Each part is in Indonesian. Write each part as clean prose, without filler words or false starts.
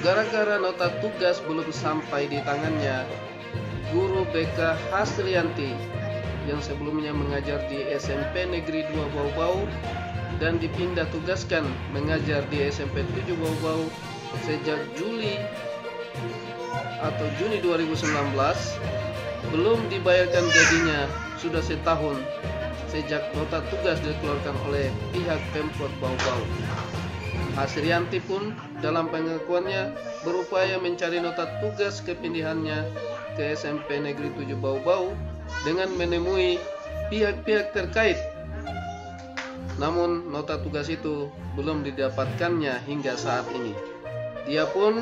Gara-gara nota tugas belum sampai di tangannya, guru BK Hasrianti yang sebelumnya mengajar di SMP Negeri 2 Bau-Bau dan dipindah tugaskan mengajar di SMP 7 Bau-Bau sejak Juni 2019, belum dibayarkan gajinya sudah setahun sejak nota tugas dikeluarkan oleh pihak Pemkot Bau-Bau. Hasrianti pun dalam pengakuannya berupaya mencari nota tugas kepindahannya ke SMP Negeri 7 Bau-Bau dengan menemui pihak-pihak terkait. Namun nota tugas itu belum didapatkannya hingga saat ini. Dia pun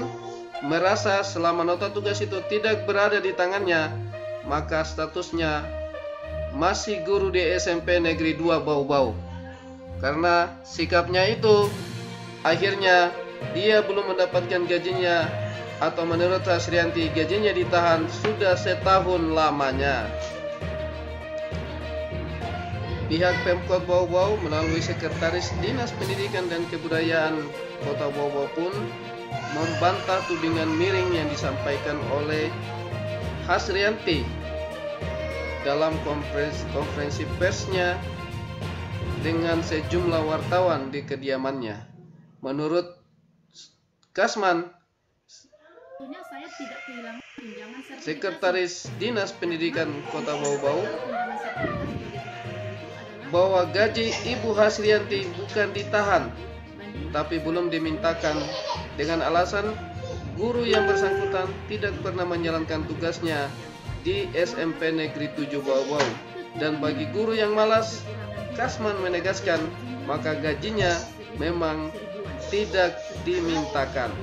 merasa selama nota tugas itu tidak berada di tangannya, maka statusnya masih guru di SMP Negeri 2 Bau-Bau. Karena sikapnya itu, akhirnya dia belum mendapatkan gajinya, atau menurut Hasrianti gajinya ditahan sudah setahun lamanya. Pihak Pemkot Bau-Bau melalui Sekretaris Dinas Pendidikan dan Kebudayaan Kota Bau-Bau pun membantah tudingan miring yang disampaikan oleh Hasrianti dalam konferensi persnya dengan sejumlah wartawan di kediamannya. Menurut Kasman, Sekretaris Dinas Pendidikan Kota Bau-Bau, bahwa gaji Ibu Hasrianti bukan ditahan, tapi belum dimintakan dengan alasan guru yang bersangkutan tidak pernah menjalankan tugasnya di SMP Negeri 7 Bau-Bau. Dan bagi guru yang malas, Kasman menegaskan maka gajinya memang tidak dimintakan.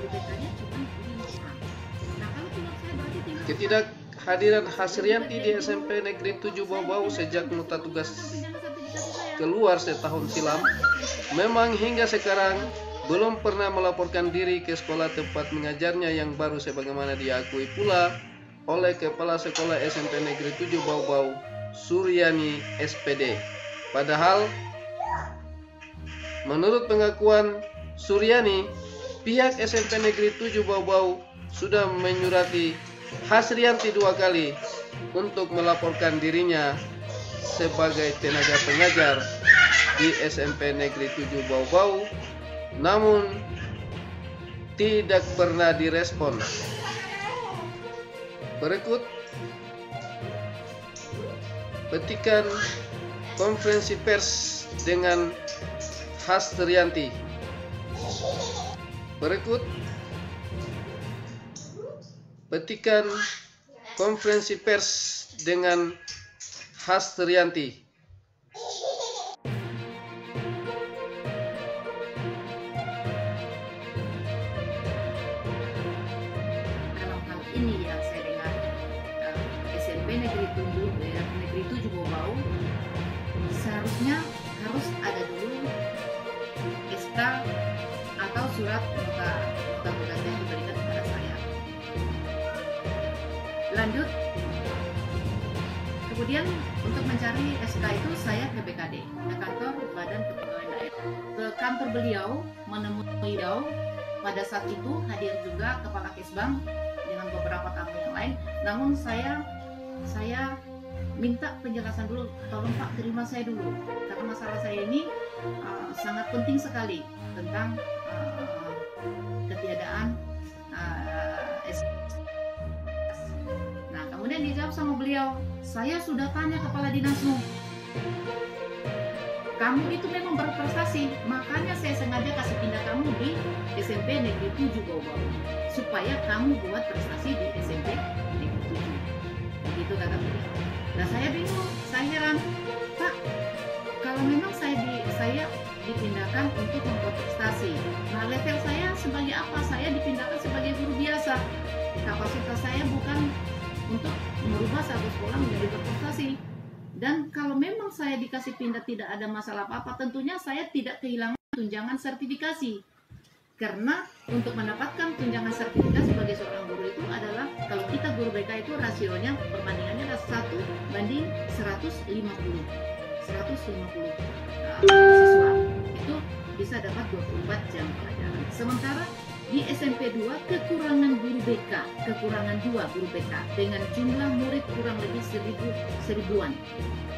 Ketidakhadiran Hasrianti di SMP Negeri 7 Bau-Bau sejak nota tugas keluar setahun silam memang hingga sekarang belum pernah melaporkan diri ke sekolah tempat mengajarnya yang baru, sebagaimana diakui pula oleh Kepala Sekolah SMP Negeri 7 Bau-Bau, Suryani SPD. Padahal menurut pengakuan Suryani, pihak SMP Negeri 7 Bau-Bau sudah menyurati Hasrianti 2 kali untuk melaporkan dirinya sebagai tenaga pengajar di SMP Negeri 7 Bau-Bau, namun tidak pernah direspon. Berikut petikan konferensi pers dengan Hasrianti. Berikut petikan konferensi pers dengan Hasrianti. Dalam hal ini yang saya dengar, SMP Negeri 7 Bau-Bau seharusnya harus ada dulu SK atau surat nota tugasnya yang diberikan kepada saya. Lanjut, kemudian untuk mencari SK itu saya ke BKD, ke kantor Badan Kepegawaian Daerah. Ke kantor beliau, menemui beliau. Pada saat itu hadir juga Kepala Kesbang dengan beberapa tamu yang lain. Namun saya minta penjelasan dulu, tolong Pak terima saya dulu, karena masalah saya ini sangat penting sekali tentang ketiadaan SK. Nah, kemudian dijawab sama beliau, saya sudah tanya kepala dinasmu, kamu itu memang berprestasi, makanya saya sengaja kasih pindah kamu di SMP Negeri 7 Bau-Bau supaya kamu buat prestasi di SMP Negeri 7. Begitu kata beliau. Nah, saya bingung, saya heran, Pak, kalau memang saya dipindahkan untuk membuat prestasi, nah level saya sebagai apa? Saya dipindahkan sebagai guru biasa, kapasitas saya bukan untuk merubah satu sekolah menjadi berprestasi. Dan kalau memang saya dikasih pindah tidak ada masalah apa-apa, tentunya saya tidak kehilangan tunjangan sertifikasi. Karena untuk mendapatkan tunjangan sertifikasi sebagai seorang guru itu adalah, kalau kita guru BK itu rasionya perbandingannya adalah 1:150. 150 siswa itu bisa dapat 24 jam pelajaran. Sementara di SMP 2 kekurangan guru BK, kekurangan 2 guru BK dengan jumlah murid kurang lebih seribuan.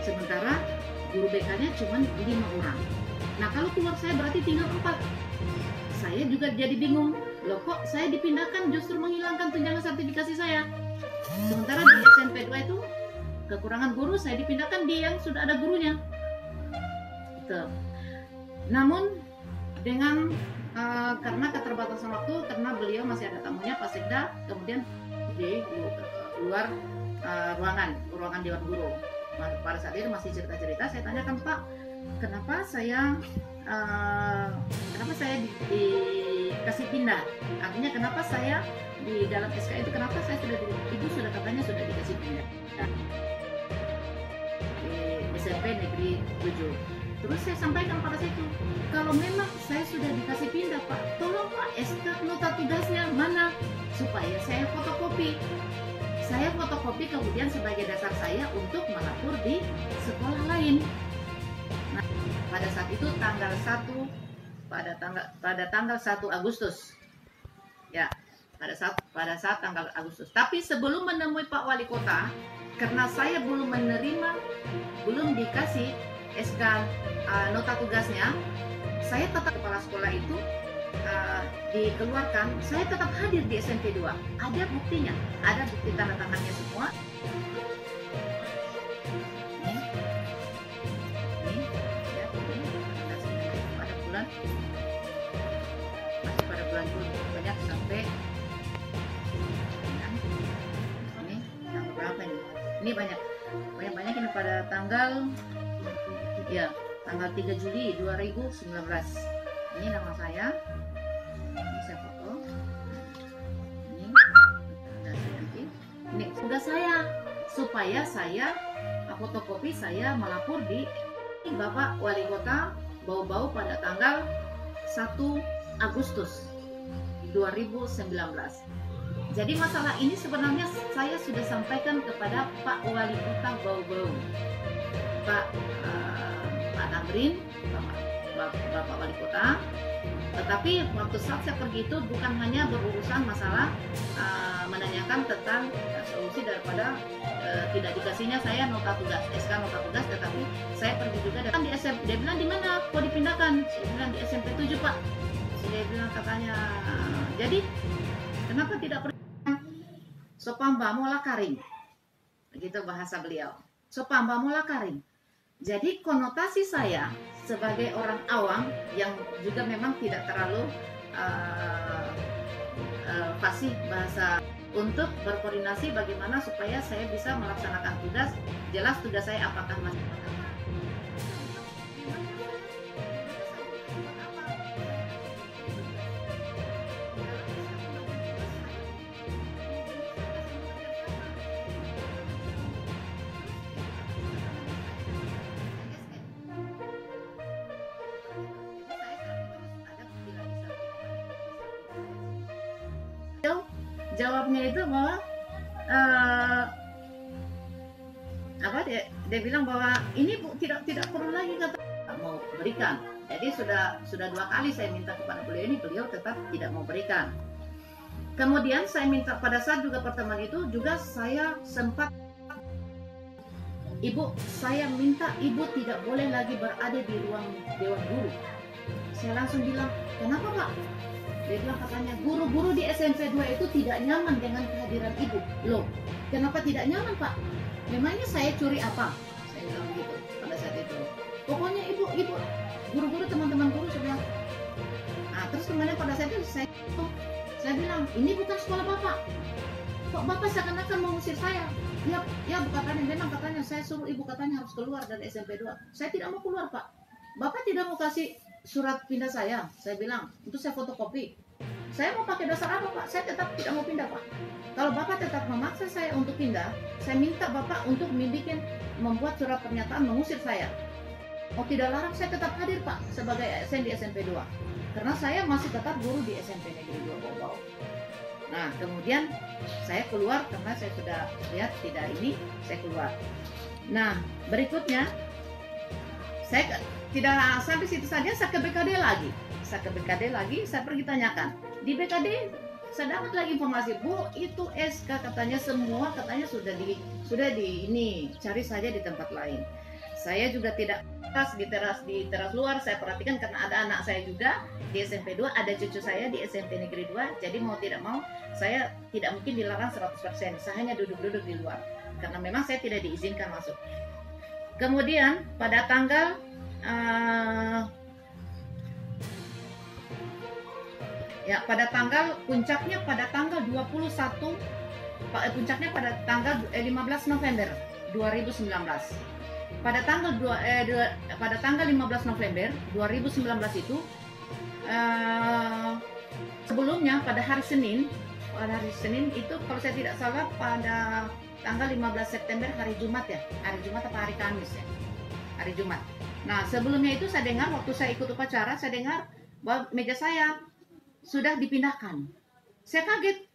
Sementara guru BK-nya cuma 5 orang. Nah kalau keluar saya berarti tinggal 4. Saya juga jadi bingung, loh kok saya dipindahkan justru menghilangkan tunjangan sertifikasi saya. Sementara di SMP 2 itu kekurangan guru, saya dipindahkan di yang sudah ada gurunya. Gitu. Namun dengan karena keterbatasan waktu, karena beliau masih ada tamunya Pak Sekda, kemudian di luar ruangan Dewan Guru. Pada saat itu masih cerita-cerita, saya tanyakan, Pak, kenapa saya dikasih pindah? Artinya kenapa saya di dalam SK itu, kenapa saya Ibu sudah katanya sudah dikasih pindah di SMP Negeri 7. Terus saya sampaikan pada situ, kalau memang saya sudah dikasih pindah Pak, tolong Pak SK nota tugasnya mana, supaya saya fotokopi. Saya fotokopi kemudian sebagai dasar saya untuk melapor di sekolah lain. Nah, pada saat itu pada tanggal 1 Agustus. Ya, pada saat tanggal Agustus. Tapi sebelum menemui Pak Wali Kota, karena saya belum dikasih SK nota tugasnya, saya tetap kepala sekolah itu dikeluarkan, saya tetap hadir di SMP 2. Ada buktinya, ada bukti tanda tangannya semua. Pada bulan banyak sampai ini tanggal berapa ini? Ini banyak ini pada tanggal 3 Juli 2019. Ini nama saya. Ini saya foto. Ini tugas saya, supaya saya fotokopi, saya melapor di Bapak Wali Kota Bau-Bau pada tanggal 1 Agustus 2019. Jadi masalah ini sebenarnya saya sudah sampaikan kepada Pak Wali Kota Bau-Bau, Pak Tamrin, Bapak Wali Kota. Tetapi waktu saat saya pergi itu bukan hanya berurusan masalah menanyakan tentang solusi daripada tidak dikasihnya saya nota tugas, SK nota tugas, tetapi saya pergi juga datang di SMP. Dia bilang, di mana kok dipindahkan? Saya bilang di SMP 7 Pak. Dia bilang katanya, jadi kenapa tidak pergi? Sopamba mola karing, begitu bahasa beliau. Sopamba mola karing. Jadi konotasi saya sebagai orang awam yang juga memang tidak terlalu fasih bahasa, untuk berkoordinasi bagaimana supaya saya bisa melaksanakan tugas. Jelas tugas saya apakah masih jawabnya itu bahwa dia bilang bahwa ini tidak perlu lagi, kata mau berikan. Jadi sudah 2 kali saya minta kepada beliau ini, beliau tetap tidak mau berikan. Kemudian saya minta pada saat juga pertemuan itu juga saya sempat, Ibu, saya minta Ibu tidak boleh lagi berada di ruang Dewan Guru. Saya langsung bilang, kenapa Pak? Dia bilang katanya guru-guru di SMP 2 itu tidak nyaman dengan kehadiran Ibu. Loh, kenapa tidak nyaman Pak? Memangnya saya curi apa? Saya bilang gitu pada saat itu. Pokoknya Ibu, guru-guru, teman-teman guru sebelah. Nah, terus kemudian pada saat itu saya bilang, ini bukan sekolah Bapak. Kok Bapak seakan-akan mengusir saya? Ya katanya, memang katanya saya suruh Ibu katanya harus keluar dari SMP 2. Saya tidak mau keluar Pak. Bapak tidak mau kasih surat pindah saya bilang, untuk saya fotokopi. Saya mau pakai dasar apa Pak? Saya tetap tidak mau pindah Pak. Kalau Bapak tetap memaksa saya untuk pindah, saya minta Bapak untuk membuat surat pernyataan mengusir saya. Oh tidak larang, saya tetap hadir Pak sebagai ASN di SMP 2. Karena saya masih tetap guru di SMP Negeri 2 Bau-Bau. Nah kemudian saya keluar karena saya sudah lihat tidak ini, saya keluar. Nah berikutnya saya tidak sampai situ saja, saya ke BKD lagi. Saya pergi tanyakan. Di BKD saya dapat lagi informasi, Bu, itu SK katanya semua katanya sudah di ini, cari saja di tempat lain. Saya juga tidak di teras luar, saya perhatikan karena ada anak saya juga di SMP 2, ada cucu saya di SMP Negeri 2, jadi mau tidak mau saya tidak mungkin dilarang 100%, saya hanya duduk-duduk di luar karena memang saya tidak diizinkan masuk. Kemudian pada tanggal puncaknya pada tanggal 15 November 2019. Pada tanggal 15 November 2019 itu sebelumnya pada hari Senin itu kalau saya tidak salah pada tanggal 15 September hari Jumat apa hari Kamis ya, hari Jumat. Nah sebelumnya itu saya dengar waktu saya ikut upacara, saya dengar bahwa meja saya sudah dipindahkan. Saya kaget.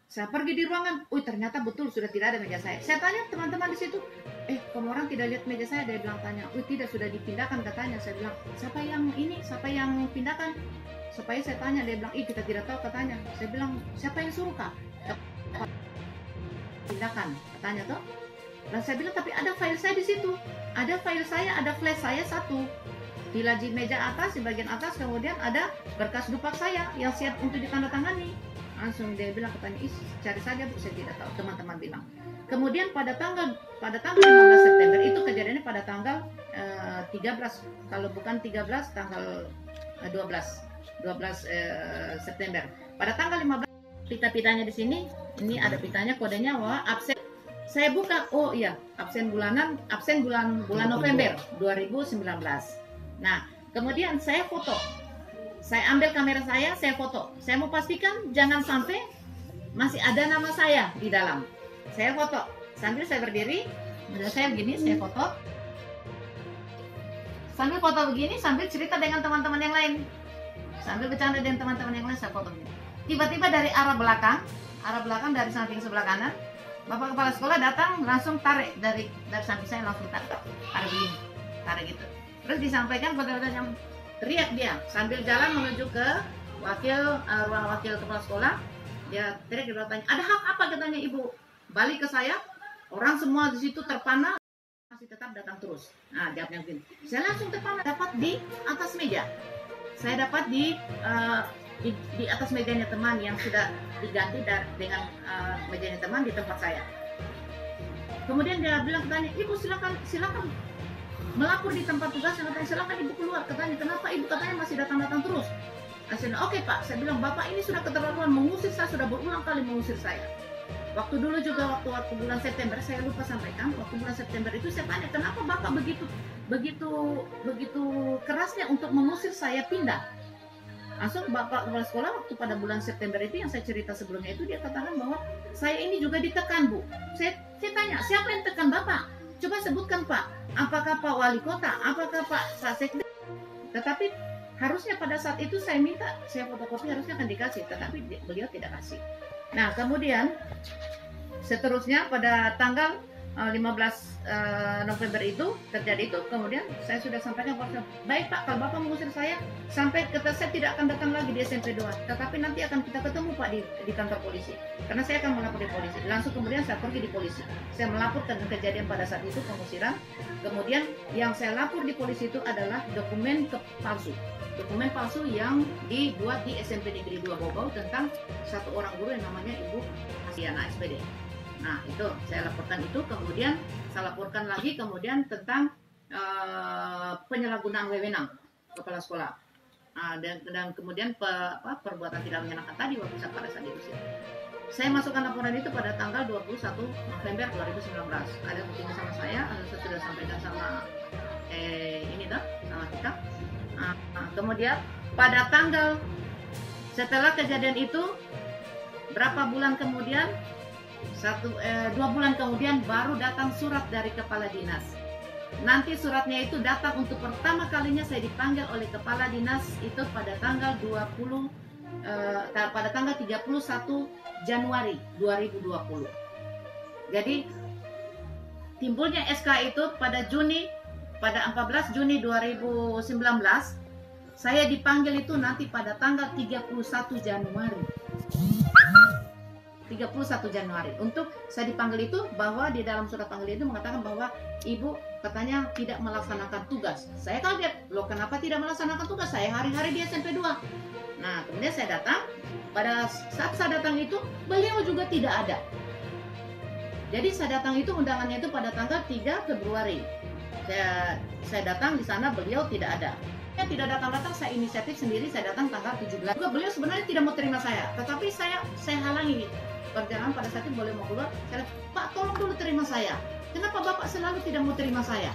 Saya pergi di ruangan, ternyata betul sudah tidak ada meja saya. Saya tanya teman-teman di situ, kamu orang tidak lihat meja saya? Dia bilang tanya, tidak, sudah dipindahkan katanya. Saya bilang, siapa yang pindahkan? Supaya saya tanya, dia bilang, kita tidak tahu katanya. Saya bilang, siapa yang suruh kak? Pindahkan katanya toh. Dan saya bilang, tapi ada file saya di situ. Ada file saya, ada flash saya satu. Di laji meja atas, di bagian atas, kemudian ada berkas dupak saya yang siap untuk ditandatangani. Langsung dia bilang katanya, cari saja Bu, saya tidak tahu, teman-teman bilang. Kemudian pada tanggal 15 September itu kejadiannya pada tanggal 13, kalau bukan 13 tanggal 12 September. Pada tanggal 15 pita-pitanya di sini, ini ada pitanya kodenya wah absen. Saya buka, absen bulan November 2019. Nah, kemudian saya foto. Saya ambil kamera saya foto. Saya mau pastikan jangan sampai masih ada nama saya di dalam. Saya foto. Sambil saya berdiri, saya begini, saya foto. Sambil foto begini, sambil cerita dengan teman-teman yang lain. Sambil bercanda dengan teman-teman yang lain, saya foto begini. Tiba-tiba dari arah belakang dari samping sebelah kanan, Bapak Kepala Sekolah datang langsung tarik dari samping saya, langsung tarik begini, tarik gitu. Terus disampaikan pada yang teriak dia sambil jalan menuju ke ruang wakil kepala sekolah. Dia teriak, dia bertanya, ada hak apa katanya Ibu? Balik ke saya, orang semua di situ terpana, masih tetap datang terus. Nah, jawabnya begini. Saya langsung terpana, dapat di atas meja. Saya dapat di atas mejanya teman yang sudah diganti dengan mejanya teman di tempat saya. Kemudian dia bilang katanya, Ibu silakan melapor di tempat tugas, yang katanya silakan Ibu keluar. Katanya, kenapa Ibu katanya masih datang terus? Saya bilang, oke Pak. Saya bilang, Bapak ini sudah keterlaluan mengusir saya, sudah berulang kali mengusir saya. Waktu dulu juga waktu bulan September, saya lupa sampaikan, waktu bulan September itu saya tanya, kenapa Bapak begitu kerasnya untuk mengusir saya pindah? Langsung Bapak Kepala Sekolah waktu pada bulan September itu yang saya cerita sebelumnya itu, dia katakan bahwa saya ini juga ditekan Bu. Saya tanya, siapa yang tekan Bapak? Coba sebutkan Pak, apakah Pak Wali Kota, apakah Pak Sekda? Tetapi harusnya pada saat itu saya minta, saya fotokopi harusnya akan dikasih, tetapi beliau tidak kasih. Nah kemudian seterusnya pada tanggal 15 November itu terjadi itu, kemudian saya sudah sampaikan kepada, baik Pak, kalau Bapak mengusir saya, sampai saya tidak akan datang lagi di SMP 2, tetapi nanti akan kita ketemu Pak di kantor polisi, karena saya akan melapor di polisi. Langsung kemudian saya pergi di polisi, saya melaporkan kejadian pada saat itu pengusiran. Kemudian yang saya lapor di polisi itu adalah dokumen palsu yang dibuat di SMP Negeri 2 Bobau tentang satu orang guru yang namanya Ibu Hasiana SPD. Nah itu saya laporkan itu, kemudian saya laporkan lagi kemudian tentang penyalahgunaan wewenang kepala sekolah, dan kemudian perbuatan tidak menyenangkan tadi waktu saya pada saat itu. Saya masukkan laporan itu pada tanggal 21 November 2019. Ada buktinya sama saya sudah sampaikan sama sama kita. Kemudian pada tanggal setelah kejadian itu berapa bulan kemudian, 2 bulan kemudian baru datang surat dari kepala dinas. Nanti suratnya itu datang untuk pertama kalinya saya dipanggil oleh kepala dinas itu pada tanggal 31 Januari 2020. Jadi timbulnya SK itu pada Juni pada 14 Juni 2019, saya dipanggil itu nanti pada tanggal 31 Januari. 31 Januari. Untuk saya dipanggil itu bahwa di dalam surat panggil itu mengatakan bahwa ibu katanya tidak melaksanakan tugas. Saya kaget, loh kenapa tidak melaksanakan tugas? Saya hari-hari di SMP 2. Nah, kemudian saya datang. Pada saat saya datang itu, beliau juga tidak ada. Jadi saya datang itu undangannya itu pada tanggal 3 Februari. Saya datang di sana, beliau tidak ada. Saya tidak datang-datang, saya inisiatif sendiri, saya datang tanggal 17. Juga beliau sebenarnya tidak mau terima saya, tetapi saya halangi perjalanan. Pada saat itu boleh mau keluar, saya bilang, Pak tolong dulu terima saya. Kenapa Bapak selalu tidak mau terima saya?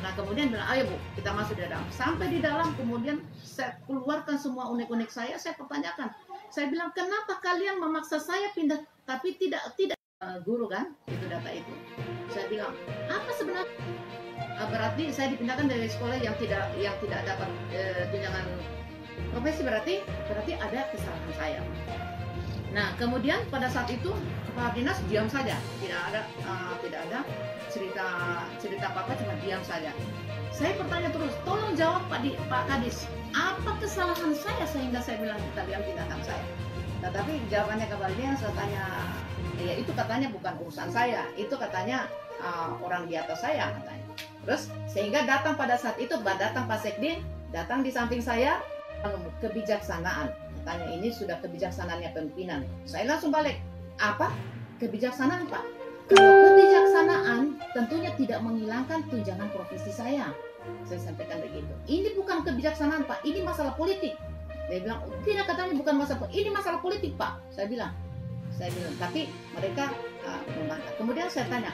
Nah kemudian bilang, ayo Bu, kita masuk di dalam. Sampai di dalam, kemudian saya keluarkan semua unek-unek saya pertanyakan. Saya bilang, kenapa kalian memaksa saya pindah, tapi tidak guru kan, itu data itu. Saya bilang, apa sebenarnya? Berarti saya dipindahkan dari sekolah yang tidak dapat tunjangan profesi, berarti ada kesalahan saya. Nah kemudian pada saat itu kepala dinas diam saja, tidak ada cerita apa-apa, cuma diam saja. Saya bertanya terus, tolong jawab Pak Kadis, apa kesalahan saya sehingga saya bilang kalian pindahkan saya? Tetapi jawabannya kepala dinas katanya, ya itu katanya bukan urusan saya, itu katanya orang di atas saya katanya. Terus sehingga datang pada saat itu, datang Pak Sekdin, datang di samping saya, kebijaksanaan. Katanya ini sudah kebijaksanaannya pimpinan. Saya langsung balik, apa? Kebijaksanaan Pak? Kalau kebijaksanaan tentunya tidak menghilangkan tunjangan profesi saya. Saya sampaikan begitu. Ini bukan kebijaksanaan Pak, ini masalah politik. Dia bilang, tidak katanya bukan masalah, ini masalah politik Pak. Saya bilang, tapi mereka membantah. Kemudian saya tanya,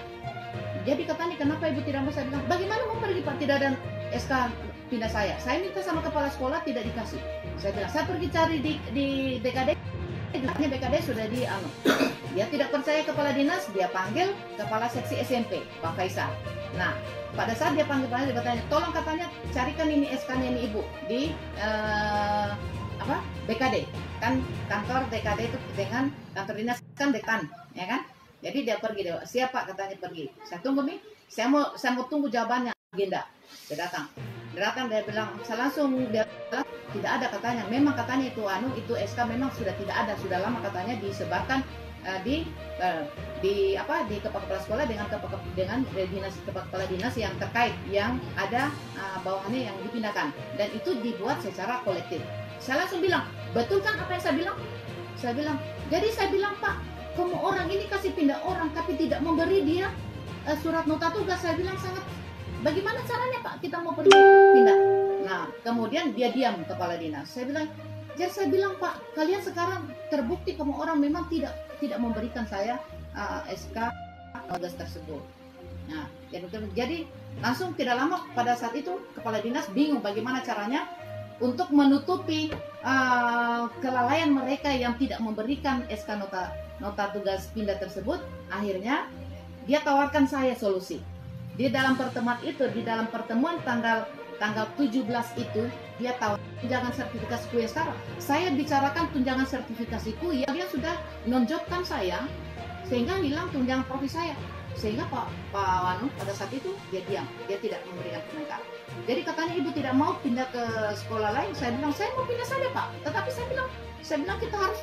jadi katanya kenapa ibu tidak mau? Saya bilang, bagaimana mau pergi Pak, tidak ada SK pindah saya. Saya minta sama kepala sekolah, tidak dikasih. Saya bilang, saya pergi cari di BKD, BKD sudah dia tidak percaya kepala dinas, dia panggil kepala seksi SMP, Pak Faisal. Nah, pada saat dia panggil, dia bertanya, tolong katanya carikan ini SK-nya ini ibu di BKD, kan kantor BKD itu dengan kantor dinas kan dekan, ya kan? Jadi dia pergi, siapa katanya pergi. Saya tunggu nih, saya mau tunggu jawabannya agenda. Dia datang, dia bilang, saya langsung dia bilang, tidak ada katanya. Memang katanya itu SK memang sudah tidak ada, sudah lama katanya disebarkan di kepala sekolah dengan kepala dinas yang terkait, yang ada bawahannya yang dipindahkan, dan itu dibuat secara kolektif. Saya langsung bilang, betul kan apa yang saya bilang? Saya bilang, jadi saya bilang Pak, kamu orang ini kasih pindah orang tapi tidak memberi dia surat nota tugas. Saya bilang bagaimana caranya Pak kita mau pergi pindah? Nah kemudian dia diam kepala dinas. Saya bilang Pak, kalian sekarang terbukti kamu orang memang tidak memberikan saya SK tugas tersebut. Nah jadi langsung tidak lama pada saat itu kepala dinas bingung bagaimana caranya untuk menutupi kelalaian mereka yang tidak memberikan SK nota tugas pindah tersebut. Akhirnya dia tawarkan saya solusi. Di dalam pertemuan tanggal 17 itu dia tahu tunjangan sertifikasiku yang sekarang. Saya bicarakan tunjangan sertifikasiku yang dia sudah nonjokkan saya sehingga hilang tunjangan profesi saya. Sehingga Pak Wanu pada saat itu dia diam, dia tidak memberikan komentar. Jadi katanya ibu tidak mau pindah ke sekolah lain. Saya bilang saya mau pindah saja Pak. Tetapi saya bilang kita harus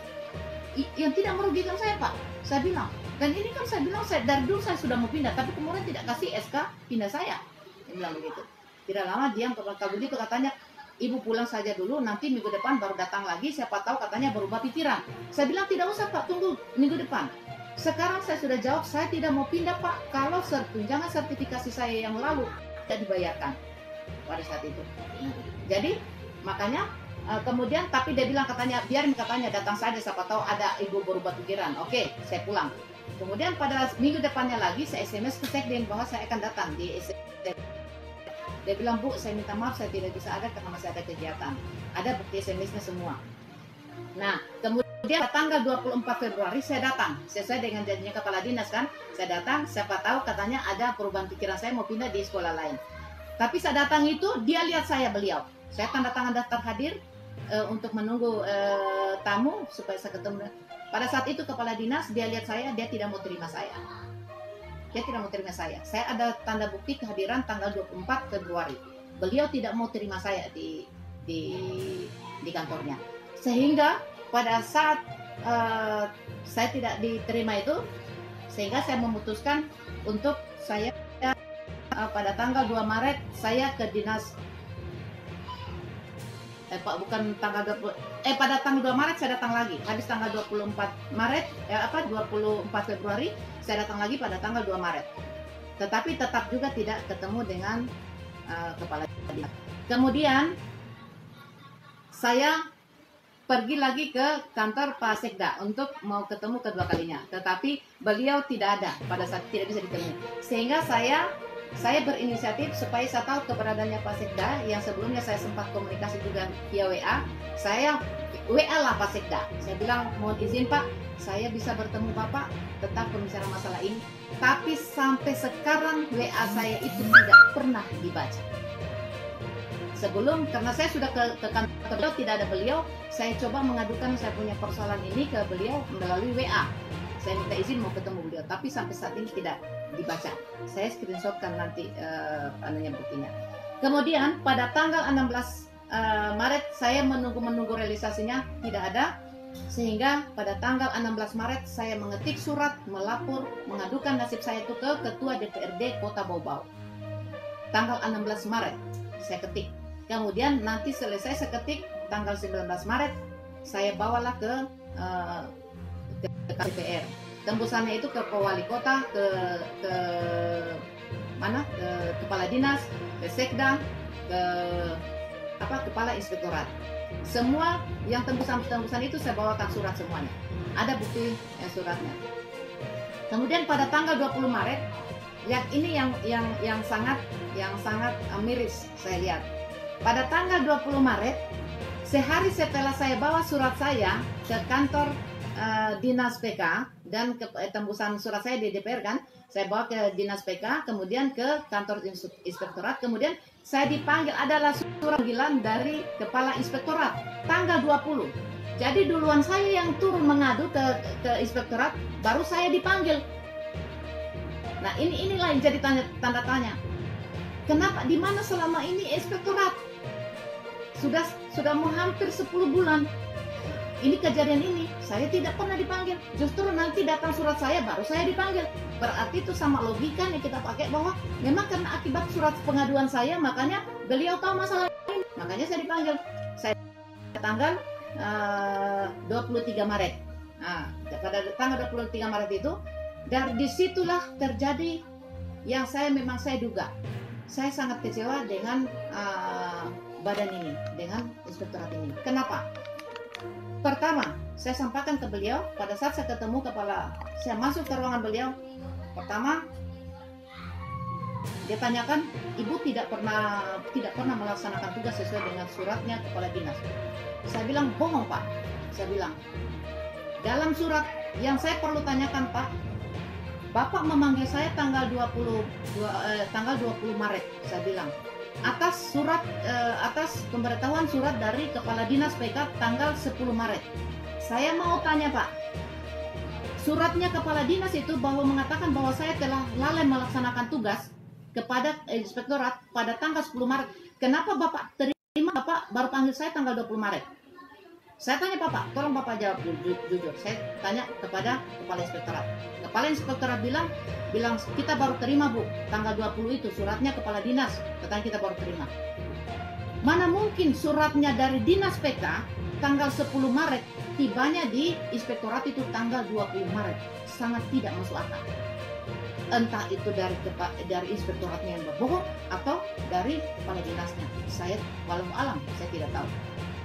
yang tidak merugikan saya Pak. Saya bilang, dan ini kan saya bilang dari dulu saya sudah mau pindah, tapi kemudian tidak kasih SK pindah saya. Dia bilang begitu. Tidak lama diam kalau begitu katanya, ibu pulang saja dulu, nanti minggu depan baru datang lagi, siapa tahu katanya berubah pikiran. Saya bilang tidak usah Pak, tunggu minggu depan. Sekarang saya sudah jawab, saya tidak mau pindah Pak kalau tunjangan sertifikasi saya yang lalu tidak dibayarkan pada saat itu. Jadi makanya kemudian tapi dia bilang katanya biarin katanya datang saja, siapa tahu ada ibu berubah pikiran. Oke, saya pulang. Kemudian pada minggu depannya lagi saya SMS ke Sekden bahwa saya akan datang di SMP. Dia bilang, Bu, saya minta maaf saya tidak bisa ada karena masih ada kegiatan. Ada bukti SMS-nya semua. Nah, kemudian tanggal 24 Februari saya datang. Sesuai dengan janjinya kepala dinas kan. Saya datang, siapa tahu katanya ada perubahan pikiran saya mau pindah di sekolah lain. Tapi saya datang itu, dia lihat beliau. Saya tanda tangan daftar hadir untuk menunggu tamu supaya saya ketemu. Pada saat itu kepala dinas, dia lihat saya, dia tidak mau terima saya. dia tidak mau terima saya. Saya ada tanda bukti kehadiran tanggal 24 Februari. Beliau tidak mau terima saya di kantornya. Sehingga pada saat saya tidak diterima itu, sehingga saya memutuskan untuk saya pada tanggal 2 Maret saya ke dinas pada tanggal 2 Maret saya datang lagi. Habis tanggal 24 Maret 24 Februari saya datang lagi pada tanggal 2 Maret. Tetapi tetap juga tidak ketemu dengan kepala dinas. Kemudian saya pergi lagi ke kantor Pak Sekda untuk mau ketemu kedua kalinya. Tetapi beliau tidak ada pada saat tidak bisa ditemu. Sehingga saya berinisiatif supaya saya tahu keberadaannya Pak Sekda yang sebelumnya saya sempat komunikasi juga via WA. Saya WA lah Pak Sekda. Saya bilang mohon izin Pak, saya bisa bertemu Bapak tentang pembicaraan masalah ini. Tapi sampai sekarang WA saya itu tidak pernah dibaca. Sebelum, karena saya sudah ke kantor beliau, tidak ada beliau, saya coba mengadukan saya punya persoalan ini ke beliau melalui WA. Saya minta izin mau ketemu beliau, tapi sampai saat ini tidak dibaca. Saya screenshotkan nanti buktinya. Kemudian pada tanggal 16 Maret saya menunggu realisasinya tidak ada, sehingga pada tanggal 16 Maret saya mengetik surat melapor mengadukan nasib saya itu ke Ketua DPRD Kota Bau-Bau. Tanggal 16 Maret saya ketik. Kemudian nanti selesai saya ketik tanggal 19 Maret saya bawalah ke KPR. Tembusannya itu ke wali kota, ke kepala dinas, ke sekda, ke kepala inspektorat. Semua yang tembusan itu saya bawakan surat semuanya. Ada bukti suratnya. Kemudian pada tanggal 20 Maret, ini yang sangat miris saya lihat. Pada tanggal 20 Maret, sehari setelah saya bawa surat saya ke kantor dinas PK dan tembusan surat saya di DPR kan, saya bawa ke dinas PK, kemudian ke kantor inspektorat, kemudian saya dipanggil, adalah surat panggilan dari kepala inspektorat tanggal 20. Jadi duluan saya yang turun mengadu ke inspektorat, baru saya dipanggil. Nah inilah yang jadi tanda tanya. Kenapa, di mana selama ini inspektorat? Sudah mau hampir 10 bulan. Ini kejadian ini, saya tidak pernah dipanggil. Justru nanti datang surat saya, baru saya dipanggil. Berarti itu sama logika yang kita pakai bahwa memang karena akibat surat pengaduan saya, makanya beliau tahu masalah ini. Makanya saya dipanggil. Saya tanggal 23 Maret. Nah, pada tanggal 23 Maret itu, dari disitulah terjadi yang saya duga. Saya sangat kecewa dengan badan ini, dengan inspektorat ini. Kenapa? Pertama, saya sampaikan ke beliau pada saat saya ketemu saya masuk ke ruangan beliau. Pertama, dia tanyakan, ibu tidak pernah melaksanakan tugas sesuai dengan suratnya kepala dinas. Saya bilang bohong Pak. Saya bilang dalam surat yang saya perlu tanyakan Pak, Bapak memanggil saya tanggal 20 Maret. Saya bilang atas pemberitahuan surat dari kepala dinas PK tanggal 10 Maret. Saya mau tanya Pak, suratnya kepala dinas itu bahwa mengatakan bahwa saya telah lalai melaksanakan tugas kepada inspektorat pada tanggal 10 Maret. Kenapa Bapak terima, Bapak baru panggil saya tanggal 20 Maret? Saya tanya Bapak, tolong Bapak jawab jujur. Saya tanya kepada kepala inspektorat. Kepala inspektorat bilang kita baru terima Bu, tanggal 20 itu suratnya kepala dinas, katanya kita baru terima. Mana mungkin suratnya dari dinas PK tanggal 10 Maret, tibanya di inspektorat itu tanggal 20 Maret. Sangat tidak masuk akal. Entah itu dari inspektoratnya yang berbohong atau dari kepala dinasnya. Saya walau alam, saya tidak tahu.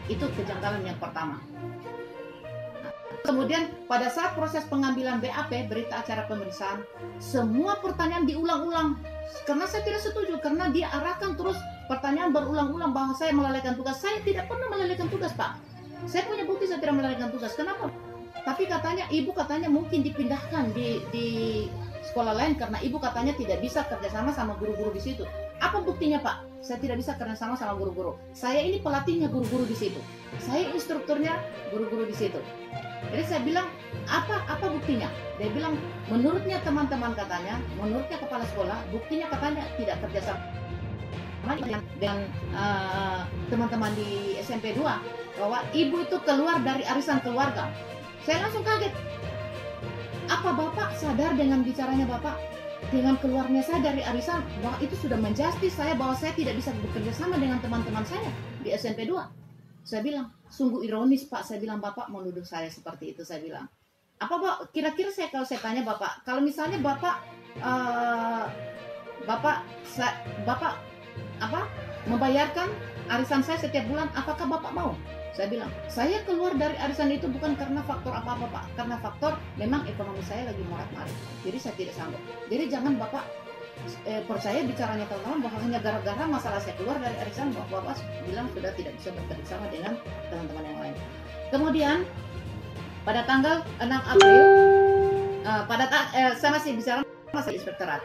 Itu kejanggalan yang pertama. Kemudian pada saat proses pengambilan BAP, berita acara pemeriksaan, semua pertanyaan diulang-ulang. Karena saya tidak setuju, karena dia arahkan terus pertanyaan berulang-ulang bahwa saya melalaikan tugas. Saya tidak pernah melalaikan tugas Pak. Saya punya bukti saya tidak melalaikan tugas. Kenapa? Tapi ibu katanya mungkin dipindahkan di sekolah lain karena ibu katanya tidak bisa kerjasama sama guru-guru di situ. Apa buktinya Pak? Saya tidak bisa kerja sama guru-guru. Saya ini pelatihnya guru-guru di situ. Saya instrukturnya guru-guru di situ. Jadi saya bilang, apa buktinya? Dia bilang, menurutnya teman-teman katanya, menurutnya kepala sekolah, buktinya katanya tidak kerja sama dengan teman-teman di SMP 2, bahwa ibu itu keluar dari arisan keluarga. Saya langsung kaget. Apa Bapak sadar dengan bicaranya Bapak? Dengan keluarnya saya dari arisan, bahwa itu sudah menjustis saya bahwa saya tidak bisa bekerja sama dengan teman-teman saya di SMP 2. Saya bilang, sungguh ironis Pak. Saya bilang, Bapak mau nuduh saya seperti itu. Saya bilang, apa Pak? Kira-kira kalau saya tanya Bapak, kalau misalnya Bapak membayarkan arisan saya setiap bulan, apakah Bapak mau? Saya bilang, saya keluar dari arisan itu bukan karena faktor apa-apa Pak, karena faktor memang ekonomi saya lagi morat-marit, jadi saya tidak sanggup. Jadi jangan Bapak percaya bicaranya teman-teman bahwa hanya gara-gara masalah saya keluar dari arisan, Bapak bilang sudah tidak bisa bekerja sama dengan teman-teman yang lain. Kemudian pada tanggal 6 April, saya masih bicara masalah inspektorat.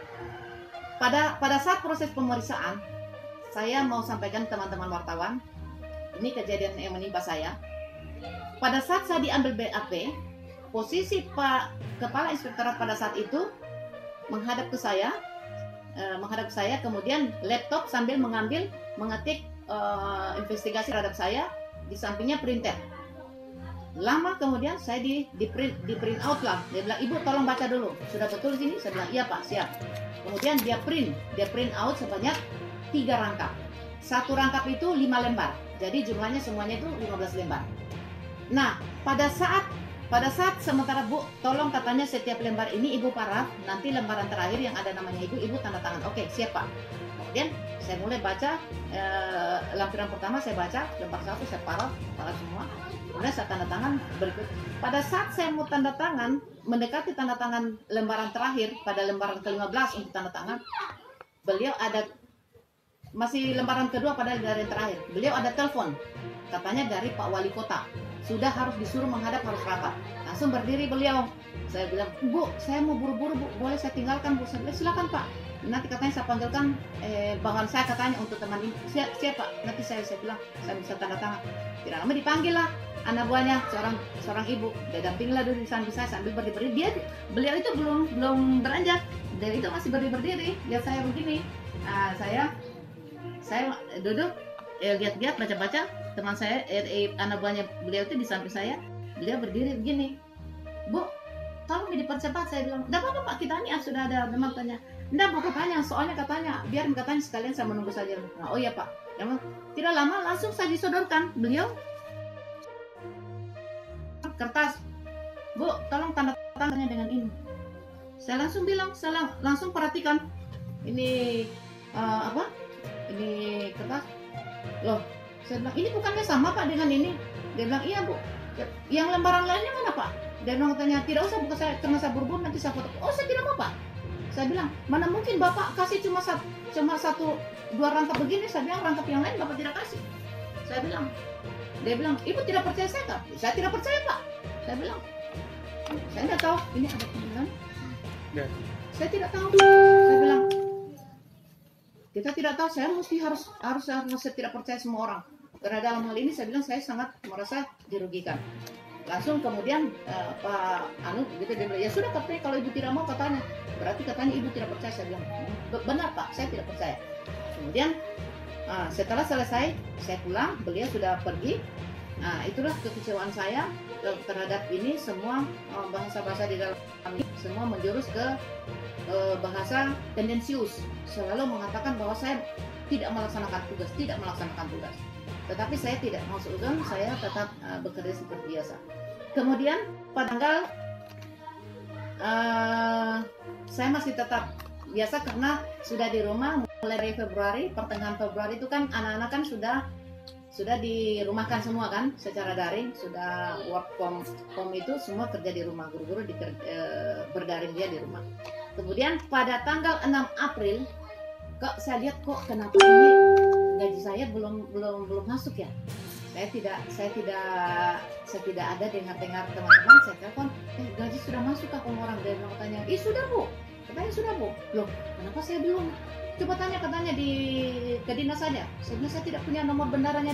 Pada saat proses pemeriksaan, saya mau sampaikan teman-teman wartawan, ini kejadian yang menimpa saya. Pada saat saya diambil BAP, posisi Pak Kepala Inspektorat pada saat itu menghadap ke saya, kemudian laptop sambil mengetik investigasi terhadap saya, di sampingnya printer. Lama kemudian saya di print out lah. Dia bilang, Ibu tolong baca dulu. Sudah betul di sini? Saya bilang, iya Pak, siap. Kemudian dia print out sebanyak 3 rangkap. Satu rangkap itu 5 lembar. Jadi jumlahnya semuanya itu 15 lembar. Nah, pada saat sementara Bu, tolong katanya setiap lembar ini Ibu paraf, nanti lembaran terakhir yang ada namanya Ibu tanda tangan. Oke, siap Pak. Kemudian saya mulai baca, lampiran pertama saya baca, lembar 1 saya paraf semua. Kemudian saya tanda tangan berikut. Pada saat saya mau tanda tangan, mendekati tanda tangan lembaran terakhir, pada lembaran ke-15 untuk tanda tangan, beliau ada, masih lembaran kedua pada lembaran terakhir, beliau ada telepon, katanya dari Pak Wali Kota, sudah harus disuruh menghadap, harus rapat. Langsung berdiri beliau. Saya bilang, Bu, saya mau buru-buru Bu, boleh saya tinggalkan Bu? Saya bilang, silakan Pak. Nanti katanya saya panggilkan bawahan saya katanya untuk teman ini. Siap Pak. Nanti saya bilang, saya bisa tanda tangan. Tidak lama dipanggil lah anak buahnya, seorang ibu. Dia dampingilah dulu di samping saya sambil berdiri. Beliau itu belum beranjak. Dia itu masih berdiri. Lihat saya begini. Saya duduk, lihat-lihat, baca-baca. Teman saya, anak buahnya beliau itu di samping saya. Beliau berdiri begini. Bu, tolong dipercepat. Saya bilang, enggak apa-apa Pak, kita ini sudah ada memang tanya. Enggak, mau katanya, soalnya katanya, biar katanya sekalian saya menunggu saja. Nah, oh iya Pak. Tidak lama langsung saya disodorkan. Beliau kertas, Bu, tolong tanda tangannya dengan ini. Saya langsung bilang, saya langsung perhatikan. Ini ini kertas. Loh, saya bilang, ini bukannya sama Pak dengan ini? Dia bilang, iya Bu. Yang lembaran lainnya mana Pak? Dia bilang, katanya, tidak usah buka saya, karena saya buru-buru nanti saya foto. Oh, saya tidak mau Pak. Saya bilang, mana mungkin Bapak kasih cuma 1-2 rangkap begini. Saya bilang, rangkap yang lain Bapak tidak kasih. Saya bilang, dia bilang, Ibu tidak percaya saya Kak? Saya tidak percaya Pak. Saya bilang, saya tidak tahu ini ada panggilan. Saya tidak tahu. Saya bilang, kita tidak tahu. Saya mesti harus saya tidak percaya semua orang. Karena dalam hal ini saya bilang saya sangat merasa dirugikan. Langsung kemudian Pak Anu gitu, dia bilang, ya sudah katanya kalau Ibu tidak mau katanya, berarti katanya Ibu tidak percaya. Saya bilang, benar Pak, saya tidak percaya. Kemudian setelah selesai saya pulang, beliau sudah pergi. Itulah kekecewaan saya terhadap ini. Semua bahasa-bahasa di dalam ini semua menjurus ke bahasa tendensius, selalu mengatakan bahwa saya tidak melaksanakan tugas. Tetapi saya tidak mau seuzon, saya tetap bekerja seperti biasa. Kemudian pada tanggal saya masih tetap biasa karena sudah di rumah mulai dari Februari, pertengahan Februari itu kan anak-anak kan sudah dirumahkan semua kan secara daring, sudah work from home, itu semua kerja di rumah, guru-guru berdaring dia di rumah. Kemudian pada tanggal 6 April kok saya lihat kok kenapa ini gaji saya belum masuk ya. Saya tidak ada dengar teman-teman. Saya telepon, gaji sudah masuk kah orang? Dia bilang, katanya, sudah Bu, katanya sudah Bu. Loh, kenapa saya belum? coba tanya katanya ke dinas saja. Saya bilang saya tidak punya nomor bendaranya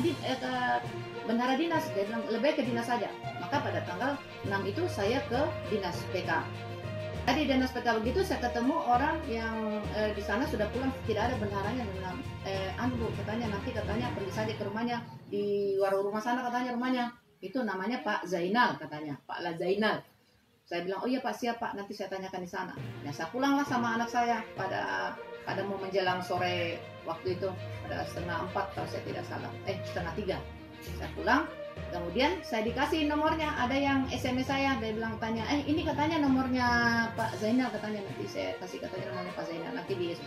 bendara dinas. Dia bilang lebih ke dinas saja. Maka pada tanggal 6 itu saya ke dinas PK. Di dinas PK begitu saya ketemu orang yang di sana sudah pulang, tidak ada bendaranya. Dia bilang, Bu, katanya nanti katanya pergi saja ke rumahnya di warung rumah sana katanya rumahnya. Itu namanya Pak Zainal katanya, Pak La Zainal. Saya bilang, oh iya Pak, siap Pak, nanti saya tanyakan di sana. Ya saya pulanglah sama anak saya pada mau menjelang sore waktu itu, pada 3:30 kalau saya tidak salah, 2:30. Saya pulang, kemudian saya dikasih nomornya, ada yang SMS saya, dia bilang tanya, ini katanya nomornya Pak Zainal katanya, nanti saya kasih katanya nomornya Pak Zainal, nanti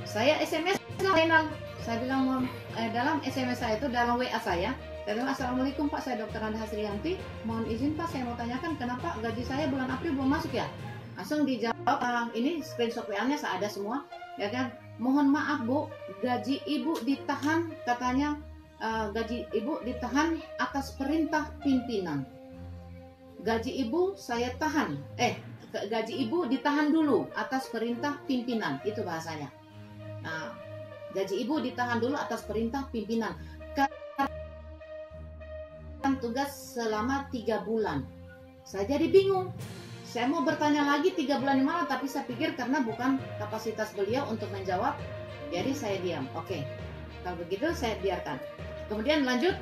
saya SMS Pak Zainal. Saya bilang dalam SMS saya itu, dalam WA saya bilang, Assalamualaikum Pak, saya Dr. Anda Hasriyanti, mohon izin Pak, saya mau tanyakan kenapa gaji saya bulan April belum masuk ya? Langsung dijawab, ini screenshot WA-nya saya ada semua, ya kan? Mohon maaf Bu, gaji Ibu ditahan katanya, gaji Ibu ditahan atas perintah pimpinan. Gaji Ibu saya tahan, gaji Ibu ditahan dulu atas perintah pimpinan, itu bahasanya. Nah, gaji Ibu ditahan dulu atas perintah pimpinan. Tugas selama 3 bulan. Saya jadi bingung. Saya mau bertanya lagi 3 bulan di mana, tapi saya pikir karena bukan kapasitas beliau untuk menjawab, jadi saya diam. Oke, kalau begitu saya biarkan. Kemudian lanjut,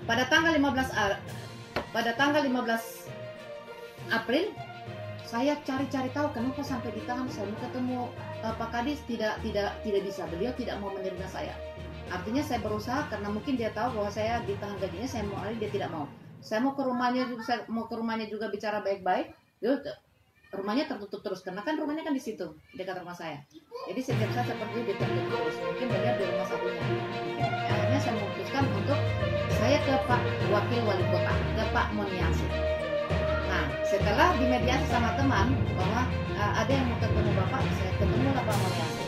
pada tanggal 15 April, saya cari-cari tahu kenapa sampai ditahan. Saya mau ketemu Pak Kadis, tidak bisa. Beliau tidak mau menerima saya. Artinya saya berusaha karena mungkin dia tahu bahwa saya ditahan gajinya, saya mau dia tidak mau. Saya mau ke rumahnya juga bicara baik-baik. Rumahnya tertutup terus karena kan rumahnya kan di situ dekat rumah saya. Jadi setiap saat seperti ditutup terus. Mungkin beliau di rumah satunya. Akhirnya saya memutuskan untuk saya ke Pak Wakil Wali Kota, ke Pak Moniasi. Nah, setelah dimediasi sama teman bahwa ada yang mau ketemu Bapak, saya ketemulah Pak Moniasi.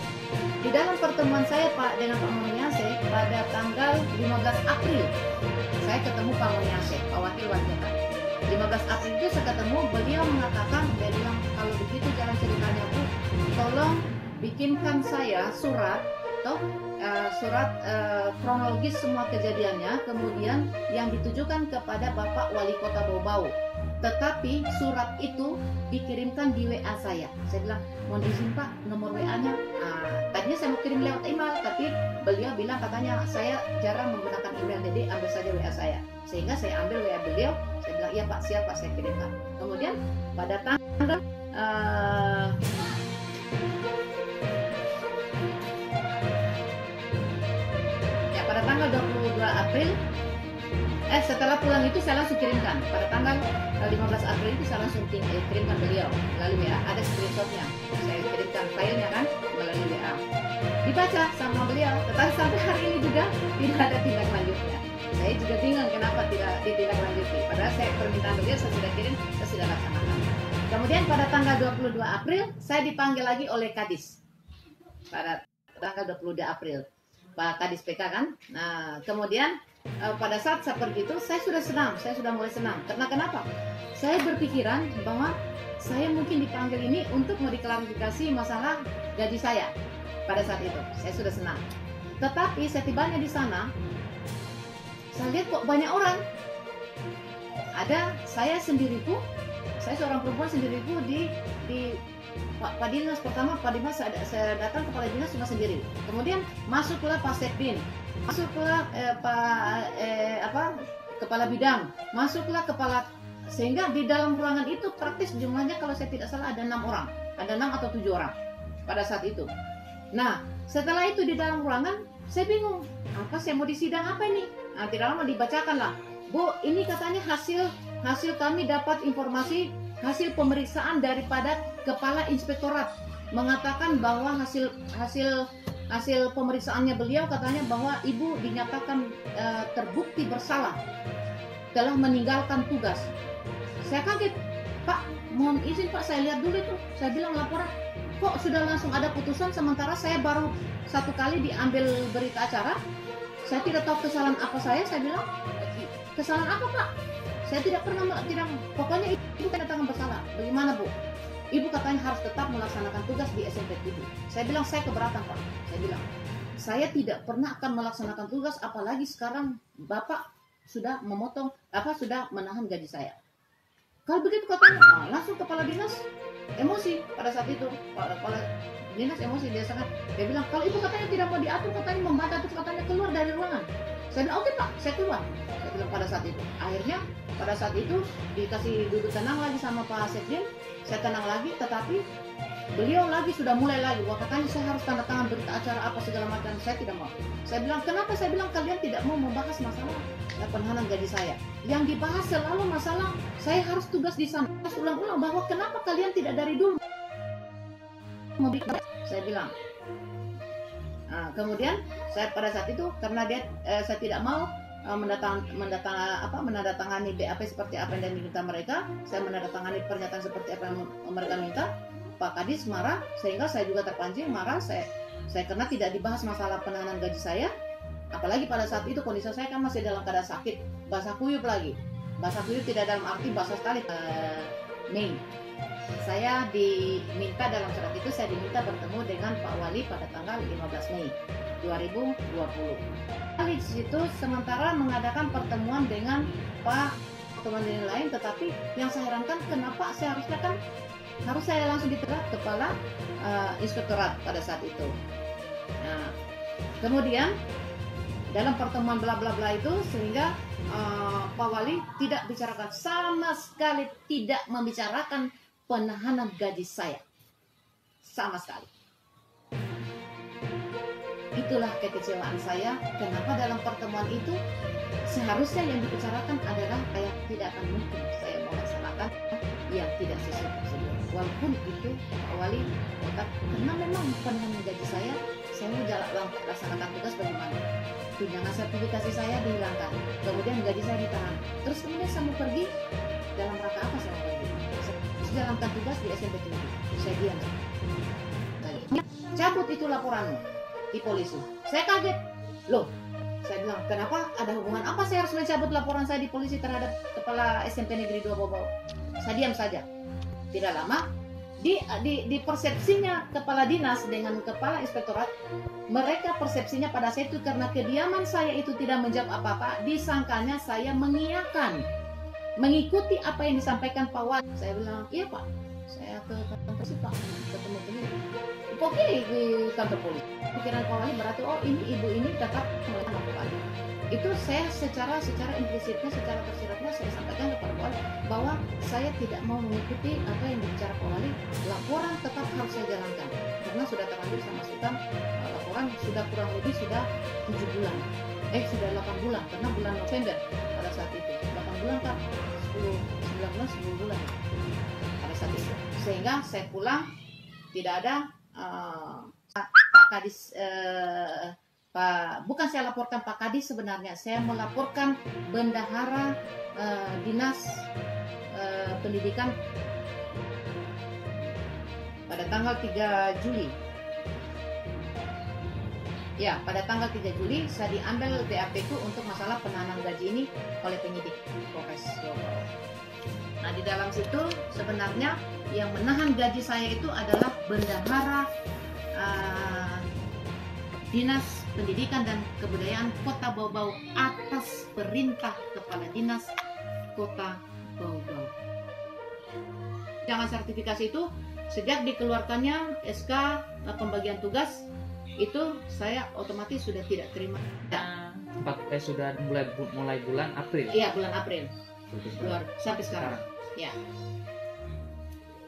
Di dalam pertemuan saya dengan Pak Moniase pada tanggal 15 April, saya ketemu Pak Moniase, Pak Wakil Wali Kota. 15 April itu saya ketemu, beliau mengatakan, dia bilang, kalau begitu jalan ceritanya Bu, tolong bikinkan saya surat kronologis semua kejadiannya, kemudian yang ditujukan kepada Bapak Wali Kota Bau-Bau. Tetapi surat itu dikirimkan di WA saya. Saya bilang, mohon izin Pak, nomor WA-nya. Tadinya saya mau kirim lewat email, tapi beliau bilang katanya saya jarang menggunakan email, jadi ambil saja WA saya. Sehingga saya ambil WA beliau. Saya bilang, iya Pak, siap Pak, saya kirimkan. Kemudian pada tanggal pada tanggal 22 April, setelah pulang itu saya langsung kirimkan. Pada tanggal 15 April itu saya langsung kirimkan beliau melalui WA. Ada screenshotnya, saya kirimkan filenya kan melalui WA. Dibaca sama beliau, tetapi sampai hari ini juga tidak ada tindak lanjutnya. Saya juga bingung kenapa tidak ditindaklanjuti. Padahal saya permintaan beliau saya sudah kirim, saya sudah laksanakan. Kemudian pada tanggal 22 April saya dipanggil lagi oleh Kadis. Pada tanggal 22 April, Pak Kadis PK kan. Nah, kemudian pada saat saya pergi itu saya sudah senang, saya sudah mulai senang. Karena kenapa? Saya berpikiran bahwa saya mungkin dipanggil ini untuk mau diklarifikasi masalah gaji saya. Pada saat itu saya sudah senang. Tetapi setibanya di sana, saya lihat kok banyak orang. Ada saya sendiriku, saya seorang perempuan sendiriku di Pak Dinas pertama, Pak Dinas saya datang ke Kepala Dinas cuma sendiri. Kemudian masuklah Pak Sekdin, masuklah Kepala Bidang, masuklah Kepala, sehingga di dalam ruangan itu praktis jumlahnya kalau saya tidak salah ada 6 orang, ada 6 atau 7 orang pada saat itu. Nah, setelah itu di dalam ruangan saya bingung, apa saya mau disidang apa ini? Nah, tidak lama dibacakan lah, Bu, ini katanya hasil kami dapat informasi hasil pemeriksaan daripada Kepala Inspektorat mengatakan bahwa hasil pemeriksaannya beliau katanya bahwa Ibu dinyatakan terbukti bersalah telah meninggalkan tugas. Saya kaget, Pak, mohon izin Pak, saya lihat dulu itu. Saya bilang laporan, kok sudah langsung ada putusan sementara saya baru 1 kali diambil berita acara. Saya tidak tahu kesalahan apa saya bilang, kesalahan apa Pak? Saya tidak pernah, pokoknya Ibu katakan bersalah. Bagaimana Bu? Ibu katanya harus tetap melaksanakan tugas di SMP 7. Saya bilang saya keberatan Pak. Saya bilang saya tidak pernah akan melaksanakan tugas, apalagi sekarang Bapak sudah memotong sudah menahan gaji saya. Kalau begitu katanya, langsung kepala dinas emosi pada saat itu. Kepala dinas emosi, dia sangat, dia bilang kalau ibu katanya tidak mau diatur, katanya membantah, terus katanya keluar dari ruangan. Saya bilang oke Pak, saya keluar. Saya bilang pada saat itu. Akhirnya pada saat itu dikasih duduk tenang lagi sama Pak Sekjen, saya tenang lagi, tetapi beliau lagi sudah mulai lagi, wah katanya saya harus tanda tangan berita acara apa segala macam. Saya tidak mau. Saya bilang kenapa? Saya bilang kalian tidak mau membahas masalah penahanan gaji saya. Yang dibahas selalu masalah saya harus tugas di sana. Saya ulang-ulang bahwa kenapa kalian tidak dari dulu memberikan. Saya bilang. Nah, kemudian saya pada saat itu karena saya tidak mau menandatangani BAP seperti apa yang diminta mereka, saya menandatangani pernyataan seperti apa yang mereka minta. Pak Kadis marah, sehingga saya juga terpancing marah. Saya karena tidak dibahas masalah penahanan gaji saya, apalagi pada saat itu kondisi saya kan masih dalam keadaan sakit, basah kuyup lagi. Basah kuyup tidak dalam arti basah sekali. Mei, saya diminta dalam surat itu, saya diminta bertemu dengan Pak Wali pada tanggal 15 Mei 2020. Di situ sementara mengadakan pertemuan dengan Pak teman lain, tetapi yang saya herankan kenapa harus saya langsung diterak kepala inspektorat pada saat itu. Nah, kemudian dalam pertemuan bla bla bla itu sehingga Pak Wali tidak bicarakan, sama sekali tidak membicarakan penahanan gaji saya, sama sekali. Itulah kekecewaan saya. Kenapa dalam pertemuan itu seharusnya yang dibicarakan adalah kayak tidak akan mungkin saya melaksanakan yang tidak sesuai prosedur. Walaupun itu Pak Wali tetap, karena memang penahanan gaji saya mau laksanakan tugas bagaimana. Tunjangan sertifikasi saya dihilangkan, kemudian gaji saya ditahan. Terus kemudian saya mau pergi, dalam rangka apa saya mau pergi? Saya jalankan tugas di SMP 7. Saya diam. Cabut itu laporanmu di polisi. Saya kaget. Loh, saya bilang, kenapa? Ada hubungan apa saya harus mencabut laporan saya di polisi terhadap kepala SMP Negeri 2 Bau-Bau? Saya diam saja. Tidak lama, di persepsinya kepala dinas dengan kepala inspektorat, mereka persepsinya pada saya itu karena kediaman saya itu tidak menjawab apa-apa, disangkanya saya mengiyakan, mengikuti apa yang disampaikan Pak Wali. Saya bilang, iya Pak, saya ke kantor polisi Pak, ketemu beliau. Oke, di kantor polisi. Pikiran Pak Wali berarti, oh ini ibu ini tetap melakukan. Itu saya secara implisitnya, secara tersiratnya saya sampaikan kepada Pak Wali bahwa saya tidak mau mengikuti apa yang dibicara Pak Wali. Laporan tetap harus saya jalankan karena sudah terlanjur saya masukkan laporan sudah kurang lebih sudah 7 bulan. Sudah 8 bulan karena bulan November pada saat itu. 8 bulan kan 10 bulan pada saat itu. Sehingga saya pulang tidak ada Pak Kadis, bukan saya laporkan Pak Kadis sebenarnya, saya melaporkan Bendahara Dinas Pendidikan pada tanggal 3 Juli. Ya, pada tanggal 3 Juli saya diambil BAP-ku untuk masalah penahanan gaji ini oleh penyidik Profesor. Nah, di dalam situ sebenarnya yang menahan gaji saya itu adalah Bendahara Dinas Pendidikan dan Kebudayaan Kota Bau-Bau atas perintah Kepala Dinas Kota Bau-Bau. Jangan sertifikasi itu sejak dikeluarkannya SK pembagian tugas itu saya otomatis sudah tidak terima. Sudah mulai bulan April. Iya, bulan April. Sampai sekarang. Ya.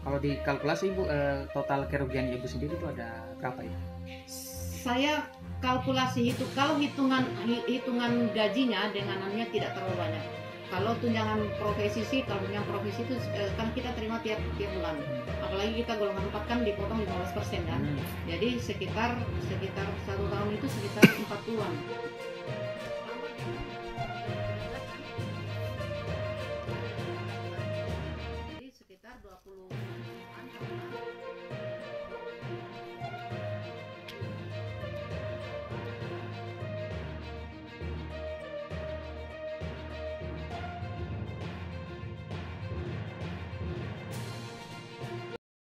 Kalau dikalkulasi Ibu, total kerugian Ibu sendiri itu ada berapa ya? Saya kalkulasi itu kalau hitungan gajinya denganannya tidak terlalu banyak. Kalau tunjangan profesi sih, kalau tunjangan profesi itu kan kita terima tiap bulan. Apalagi kita golongan 4 kan dipotong 15% kan. Jadi sekitar 1 tahun itu sekitar 40-an. Jadi sekitar 20